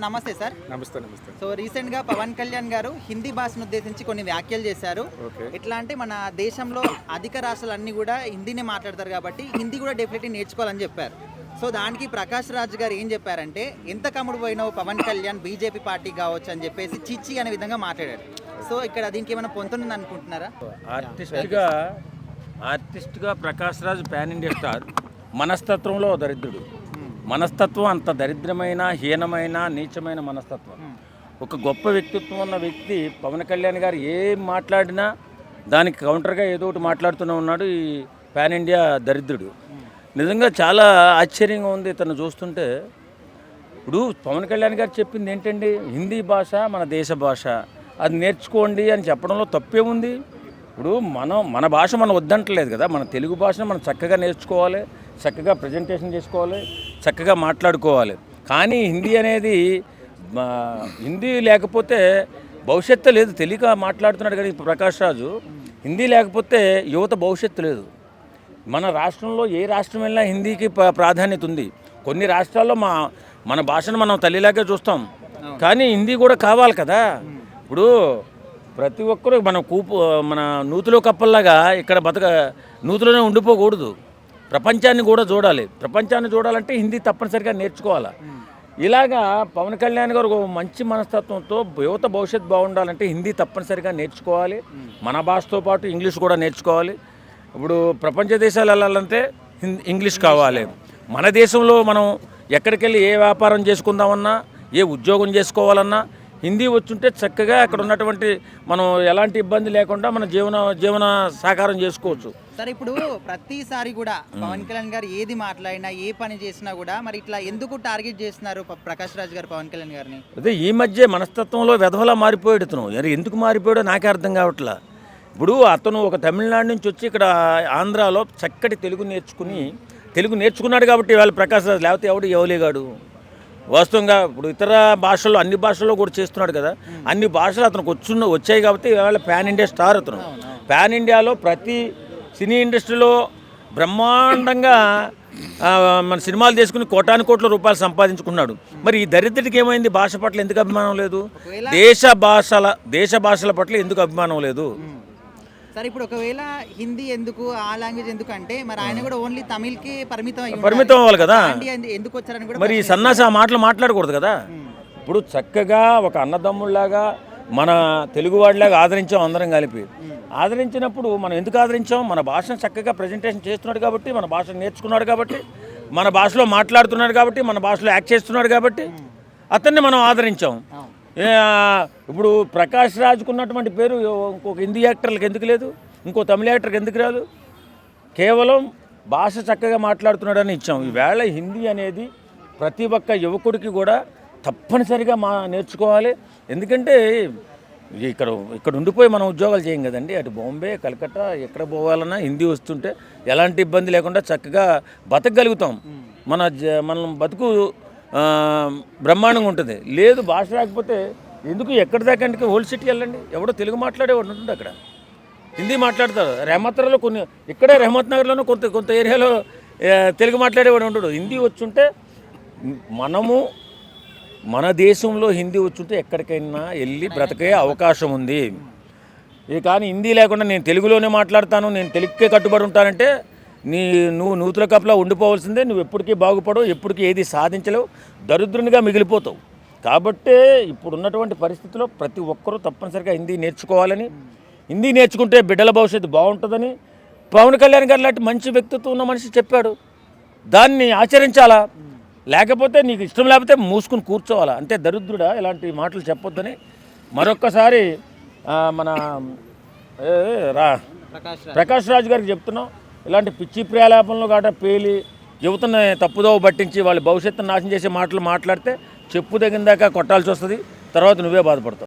నమస్తే సార్. నమస్తే నమస్తే. సో రీసెంట్ గా పవన్ కళ్యాణ్ గారు హిందీ భాషను ఉద్దేశించి కొన్ని వ్యాఖ్యలు చేశారు. ఎట్లా అంటే మన దేశంలో అధిక రాష్ట్రాలన్నీ కూడా హిందీనే మాట్లాడతారు కాబట్టి హిందీ కూడా డెఫినెట్లీ నేర్చుకోవాలని చెప్పారు. సో దానికి ప్రకాష్ రాజ్ గారు ఏం చెప్పారంటే, ఎంత కమ్ముడు పోయినావు పవన్ కళ్యాణ్ బీజేపీ పార్టీ కావచ్చు అని చెప్పేసి చిచ్చి అనే విధంగా మాట్లాడారు. సో ఇక్కడ దీనికి ఏమైనా పొందుతుంది అనుకుంటున్నారా? ఆర్టిస్ట్గా Prakash Raj pan India star, మనస్తత్వంలో దరిద్రుడు. మనస్తత్వం అంత దరిద్రమైన, హీనమైన, నీచమైన మనస్తత్వం. ఒక గొప్ప వ్యక్తిత్వం ఉన్న వ్యక్తి పవన్ కళ్యాణ్ గారు ఏం మాట్లాడినా దానికి కౌంటర్గా ఏదో ఒకటి మాట్లాడుతూనే ఉన్నాడు ఈ పాన్ ఇండియా దరిద్రుడు. నిజంగా చాలా ఆశ్చర్యంగా ఉంది ఇతను చూస్తుంటే. ఇప్పుడు పవన్ కళ్యాణ్ గారు చెప్పింది ఏంటండి, హిందీ భాష మన దేశ భాష, అది నేర్చుకోండి అని చెప్పడంలో తప్పే ఉంది. ఇప్పుడు మన భాష మనం వద్దంటలేదు కదా, మన తెలుగు భాషను మనం చక్కగా నేర్చుకోవాలి, చక్కగా ప్రజెంటేషన్ చేసుకోవాలి, చక్కగా మాట్లాడుకోవాలి. కానీ హిందీ అనేది, హిందీ లేకపోతే భవిష్యత్తు లేదు. తెలియక మాట్లాడుతున్నాడు కానీ ప్రకాష్ రాజు, హిందీ లేకపోతే యువత భవిష్యత్తు లేదు. మన రాష్ట్రంలో ఏ రాష్ట్రం వెళ్ళినా హిందీకి ప్రాధాన్యత ఉంది. కొన్ని రాష్ట్రాల్లో మన భాషను మనం తల్లిలాగే చూస్తాం, కానీ హిందీ కూడా కావాలి కదా. ఇప్పుడు ప్రతి ఒక్కరూ మన నూతిలో కప్పల్లాగా ఇక్కడ నూతిలోనే ఉండిపోకూడదు, ప్రపంచాన్ని కూడా చూడాలి. ప్రపంచాన్ని చూడాలంటే హిందీ తప్పనిసరిగా నేర్చుకోవాలి. ఇలాగా పవన్ కళ్యాణ్ గారు ఒక మంచి మనస్తత్వంతో యువత భవిష్యత్తు బాగుండాలంటే హిందీ తప్పనిసరిగా నేర్చుకోవాలి, మన భాషతో పాటు ఇంగ్లీష్ కూడా నేర్చుకోవాలి. ఇప్పుడు ప్రపంచ దేశాలు వెళ్ళాలంటే ఇంగ్లీష్ కావాలి. మన దేశంలో మనం ఎక్కడికి వెళ్ళి ఏ వ్యాపారం చేసుకుందామన్నా, ఏ ఉద్యోగం చేసుకోవాలన్నా హిందీ వచ్చుంటే చక్కగా అక్కడ ఉన్నటువంటి మనం ఎలాంటి ఇబ్బంది లేకుండా మన జీవన సాకారం చేసుకోవచ్చు. సరే, ఇప్పుడు ప్రతిసారి కూడా పవన్ కళ్యాణ్ గారు ఏది మాట్లాడినా, ఏ పని చేసినా కూడా మరి ఇట్లా ఎందుకు టార్గెట్ చేస్తున్నారు ప్రకాష్ రాజ్ గారు పవన్ కళ్యాణ్ గారిని? అదే ఈ మధ్య మనస్తత్వంలో వెధవలా మారిపోయాడు ఇతను. ఎందుకు మారిపోయాడో నాకే అర్థం కావట్లా. ఇప్పుడు అతను ఒక తమిళనాడు నుంచి వచ్చి ఇక్కడ ఆంధ్రాలో చక్కటి తెలుగు నేర్చుకున్నాడు కాబట్టి ఇవాళ ప్రకాష్ రాజ్, లేకపోతే ఎవడు ఎవలేగాడు. వాస్తవంగా ఇప్పుడు ఇతర భాషల్లో, అన్ని భాషల్లో కూడా చేస్తున్నాడు కదా, అన్ని భాషలు అతనికి వచ్చాయి కాబట్టి ఇవాళ పాన్ ఇండియా స్టార్ అతను. పాన్ ఇండియాలో ప్రతి సినీ ఇండస్ట్రీలో బ్రహ్మాండంగా మన సినిమాలు తీసుకుని కోట్ల రూపాయలు సంపాదించుకున్నాడు. మరి ఈ దరిద్రుడికి ఏమైంది? భాష పట్ల ఎందుకు అభిమానం లేదు? దేశ భాషల పట్ల ఎందుకు అభిమానం లేదు? సరే, ఇప్పుడు ఒకవేళ హిందీ ఎందుకు, ఆ లాంగ్వేజ్ ఎందుకు అంటే మరి ఆయన కూడా ఓన్లీ తమిళ్కి పరిమితం అవ్వాలి కదా. ఎందుకు వచ్చారని కూడా మరి ఈ సన్నాసి ఆ మాటలు మాట్లాడకూడదు కదా. ఇప్పుడు చక్కగా ఒక అన్నదమ్ముళ్ళలాగా మన తెలుగువాడిలాగా ఆదరించాం అందరం కలిపి. ఆదరించినప్పుడు మనం ఎందుకు ఆదరించాం? మన భాషను చక్కగా ప్రజెంటేషన్ చేస్తున్నాడు కాబట్టి, మన భాషను నేర్చుకున్నాడు కాబట్టి, మన భాషలో మాట్లాడుతున్నాడు కాబట్టి, మన భాషలో యాక్ట్ చేస్తున్నాడు కాబట్టి అతన్ని మనం ఆదరించాం. ఇప్పుడు ప్రకాష్ రాజ్కు ఉన్నటువంటి పేరు ఇంకొక హిందీ యాక్టర్లకు ఎందుకు లేదు, ఇంకో తమిళ యాక్టర్కి ఎందుకు రాదు? కేవలం భాష చక్కగా మాట్లాడుతున్నాడని ఇచ్చాం. ఈవేళ హిందీ అనేది ప్రతి ఒక్క యువకుడికి కూడా తప్పనిసరిగా నేర్చుకోవాలి. ఎందుకంటే ఇక్కడ ఉండిపోయి మనం ఉద్యోగాలు చేయం కదండి. అటు బాంబే, కలకత్తా ఎక్కడ పోవాలన్నా హిందీ వస్తుంటే ఎలాంటి ఇబ్బంది లేకుండా చక్కగా బతకగలుగుతాం. మనం బతుకు బ్రహ్మాండంగా ఉంటుంది. లేదు భాష రాకపోతే ఎందుకు ఎక్కడి దాకా ఓల్డ్ సిటీ వెళ్ళండి, ఎవడో తెలుగు మాట్లాడేవాడు ఉంటుంది, అక్కడ హిందీ మాట్లాడతారు. రెహమత్నగర్లో ఇక్కడే రెహమత్ నగర్లోనూ కొంత ఏరియాలో తెలుగు మాట్లాడేవాడు ఉండడు. హిందీ వచ్చుంటే మన దేశంలో హిందీ వచ్చుంటే ఎక్కడికైనా వెళ్ళి బ్రతకే అవకాశం ఉంది. కానీ హిందీ లేకుండా నేను తెలుగులోనే మాట్లాడతాను, నేను తెలుగుకే కట్టుబడి ఉంటానంటే నువ్వు నూతుల కప్లా ఉండిపోవాల్సిందే. నువ్వు ఎప్పటికీ బాగుపడవు, ఎప్పటికీ ఏది సాధించలేవు, దరిద్రునిగా మిగిలిపోతావు. కాబట్టే ఇప్పుడున్నటువంటి పరిస్థితిలో ప్రతి ఒక్కరూ తప్పనిసరిగా హిందీ నేర్చుకోవాలని, హిందీ నేర్చుకుంటే బిడ్డల భవిష్యత్తు బాగుంటుందని పవన్ కళ్యాణ్ గారు లాంటి మంచి వ్యక్తిత్వం ఉన్న మనిషి చెప్పాడు. దాన్ని ఆచరించాలా, లేకపోతే నీకు ఇష్టం లేకపోతే మూసుకుని కూర్చోవాలా. అంతే, దరిద్రుడా ఇలాంటి మాటలు చెప్పొద్దని మరొక్కసారి మన ప్రకాష్ రాజ్ గారికి చెప్తున్నాం. ఇలాంటి పిచ్చి ప్రేలాపనలు కాట పేలి యువతను తప్పుదోవ పట్టించి వాళ్ళ భవిష్యత్తును నాశనం చేసే మాటలు మాట్లాడితే చెప్పు తగిన దాకా కొట్టాల్సి వస్తుంది, తర్వాత నువ్వే బాధపడతావు.